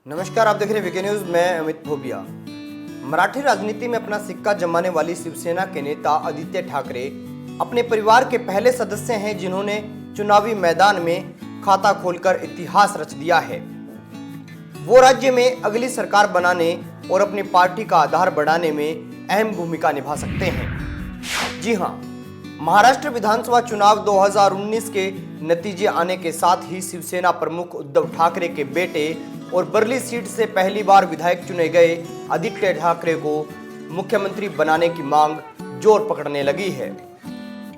नमस्कार, आप देख रहे हैं वीके न्यूज। मैं अमित भोबिया। मराठी राजनीति में अपना सिक्का जमाने वाली शिवसेना के नेता आदित्य ठाकरे अपने परिवार के पहले सदस्य हैं जिन्होंने चुनावी मैदान में खाता खोलकर इतिहास रच दिया है। वो राज्य में अगली सरकार बनाने और अपनी पार्टी का आधार बढ़ाने में अहम भूमिका निभा सकते हैं। जी हां, महाराष्ट्र विधानसभा चुनाव 2019 के नतीजे आने के साथ ही शिवसेना प्रमुख उद्धव ठाकरे के बेटे और बर्ली सीट से पहली बार विधायक चुने गए आदित्य ठाकरे को मुख्यमंत्री बनाने की मांग जोर पकड़ने लगी है।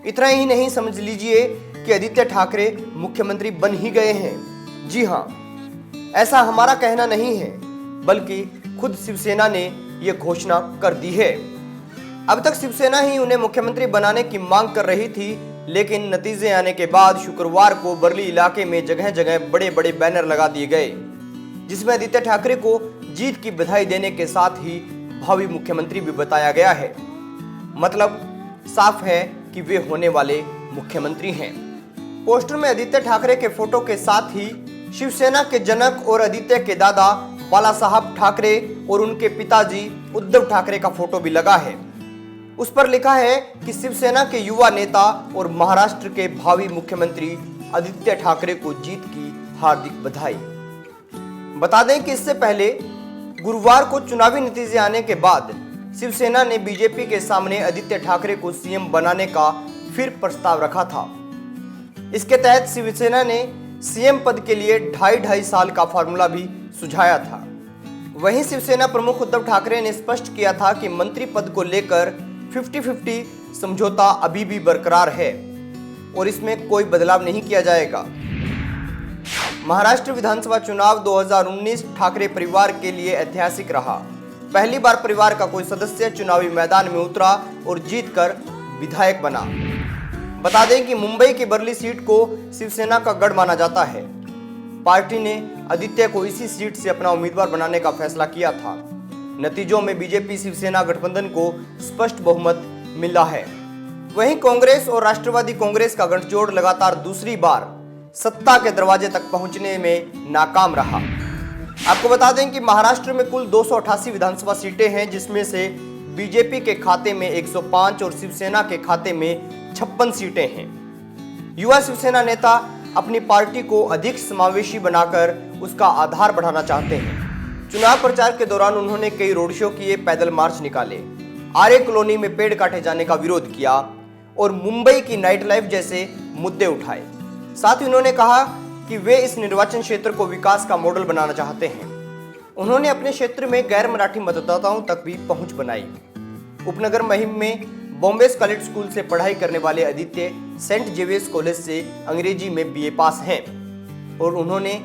इतना ही नहीं, समझ लीजिए कि आदित्य ठाकरे मुख्यमंत्री बन ही गए हैं। जी हां, ऐसा हमारा कहना नहीं है, बल्कि खुद शिवसेना ने यह घोषणा कर दी है। अब तक शिवसेना ही उन्हें मुख्यमंत्री बनाने की मांग कर रही थी, लेकिन नतीजे आने के बाद शुक्रवार को बर्ली इलाके में जगह जगह बड़े बड़े बैनर लगा दिए गए, जिसमें आदित्य ठाकरे को जीत की बधाई देने के साथ ही भावी मुख्यमंत्री भी बताया गया है। मतलब साफ है कि वे होने वाले मुख्यमंत्री हैं। पोस्टर में आदित्य ठाकरे के फोटो के साथ ही शिवसेना के जनक और आदित्य के दादा बाला साहब ठाकरे और उनके पिताजी उद्धव ठाकरे का फोटो भी लगा है। उस पर लिखा है कि शिवसेना के युवा नेता और महाराष्ट्र के भावी मुख्यमंत्री आदित्य ठाकरे को जीत की हार्दिक बधाई। बता दें कि इससे पहले गुरुवार को चुनावी नतीजे आने के बाद शिवसेना ने बीजेपी के सामने आदित्य ठाकरे को सीएम बनाने का फिर प्रस्ताव रखा था। इसके तहत शिवसेना ने सीएम पद के लिए 2.5 साल का फॉर्मूला भी सुझाया था। वहीं शिवसेना प्रमुख उद्धव ठाकरे ने स्पष्ट किया था कि मंत्री पद को लेकर 50-50 समझौता अभी भी बरकरार है और इसमें कोई बदलाव नहीं किया जाएगा। महाराष्ट्र विधानसभा चुनाव 2019 ठाकरे परिवार के लिए ऐतिहासिक रहा। पहली बार परिवार का कोई सदस्य चुनावी मैदान में उतरा और जीतकर विधायक बना। बता दें कि मुंबई की बर्ली सीट को शिवसेना का गढ़ माना जाता है। पार्टी ने आदित्य को इसी सीट से अपना उम्मीदवार बनाने का फैसला किया था। नतीजों में बीजेपी शिवसेना गठबंधन को स्पष्ट बहुमत मिला है। वहीं कांग्रेस और राष्ट्रवादी कांग्रेस का गठजोड़ लगातार दूसरी बार सत्ता के दरवाजे तक पहुंचने में नाकाम रहा। आपको बता दें कि महाराष्ट्र में कुल 288 विधानसभा सीटें हैं, जिसमें से बीजेपी के खाते में 105 और शिवसेना के खाते में 56 सीटें हैं। युवा शिवसेना नेता अपनी पार्टी को अधिक समावेशी बनाकर उसका आधार बढ़ाना चाहते हैं। चुनाव प्रचार के दौरान उन्होंने कई रोड शो किए, पैदल मार्च निकाले, आर्य कॉलोनी में पेड़ काटे जाने का विरोध किया और मुंबई की नाइट लाइफ जैसे मुद्दे उठाए। साथ ही उन्होंने कहा कि वे इस निर्वाचन क्षेत्र को विकास का मॉडल बनाना चाहते हैं। उन्होंने अपने क्षेत्र में गैर मराठी मतदाताओं तक भी पहुंच बनाई। उपनगर महिम में बॉम्बे कॉलेज स्कूल से पढ़ाई करने वाले आदित्य सेंट जेवियर्स कॉलेज से अंग्रेजी में बीए पास हैं और उन्होंने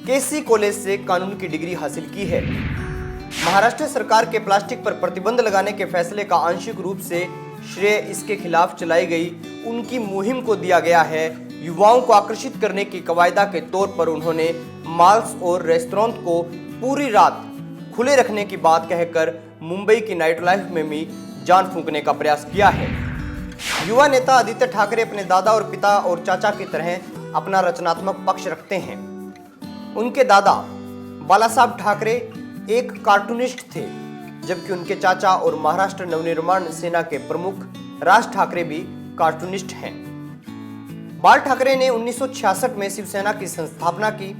केसी कॉलेज से कानून की डिग्री हासिल की है। महाराष्ट्र सरकार के प्लास्टिक पर प्रतिबंध लगाने के फैसले का आंशिक रूप से श्रेय इसके खिलाफ चलाई गई उनकी मुहिम को दिया गया है। युवाओं को आकर्षित करने की कवायदा के तौर पर उन्होंने मॉल्स और रेस्टोरेंट को पूरी रात खुले रखने की बात कहकर मुंबई की नाइट लाइफ में भी जान फूंकने का प्रयास किया है। युवा नेता आदित्य ठाकरे अपने दादा और पिता और चाचा की तरह अपना रचनात्मक पक्ष रखते हैं। उनके दादा बाला साहब ठाकरे एक कार्टूनिस्ट थे, जबकि उनके चाचा और महाराष्ट्र नवनिर्माण सेना के प्रमुख राज ठाकरे भी कार्टूनिस्ट हैं। बाल ठाकरे ने 1966 में शिवसेना की संस्थापना की।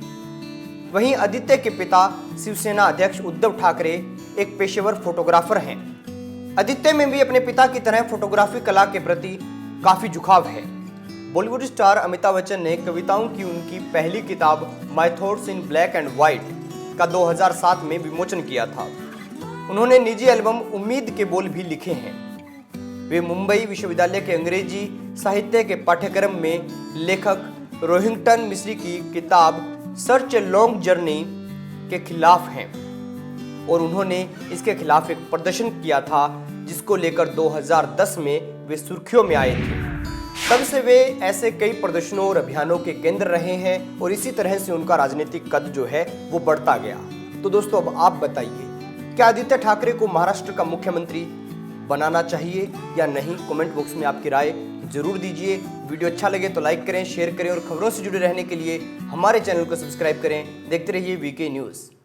वहीं आदित्य के पिता शिवसेना अध्यक्ष उद्धव ठाकरे एक पेशेवर फोटोग्राफर हैं। आदित्य में भी अपने पिता की तरह फोटोग्राफी कला के प्रति काफी झुकाव है। बॉलीवुड स्टार अमिताभ बच्चन ने कविताओं की उनकी पहली किताब my thoughts in black and white का 2007 में विमोचन किया था। उन्होंने निजी एल्बम उम्मीद के बोल भी लिखे हैं। वे मुंबई विश्वविद्यालय के अंग्रेजी साहित्य के पाठ्यक्रम में लेखक रोहिंग्टन मिस्री की किताब सर्च ए लॉन्ग जर्नी के खिलाफ हैं और उन्होंने इसके खिलाफ एक प्रदर्शन किया था, जिसको लेकर 2010 में वे सुर्खियों में आए थे। तब से वे ऐसे कई प्रदर्शनों और अभियानों के केंद्र रहे हैं और इसी तरह से उनका राजनीतिक कद जो है वो बढ़ता गया। तो दोस्तों, अब आप बताइए, क्या आदित्य ठाकरे को महाराष्ट्र का मुख्यमंत्री बनाना चाहिए या नहीं? कमेंट बॉक्स में आपकी राय जरूर दीजिए। वीडियो अच्छा लगे तो लाइक करें, शेयर करें और खबरों से जुड़े रहने के लिए हमारे चैनल को सब्सक्राइब करें। देखते रहिए वीके न्यूज़।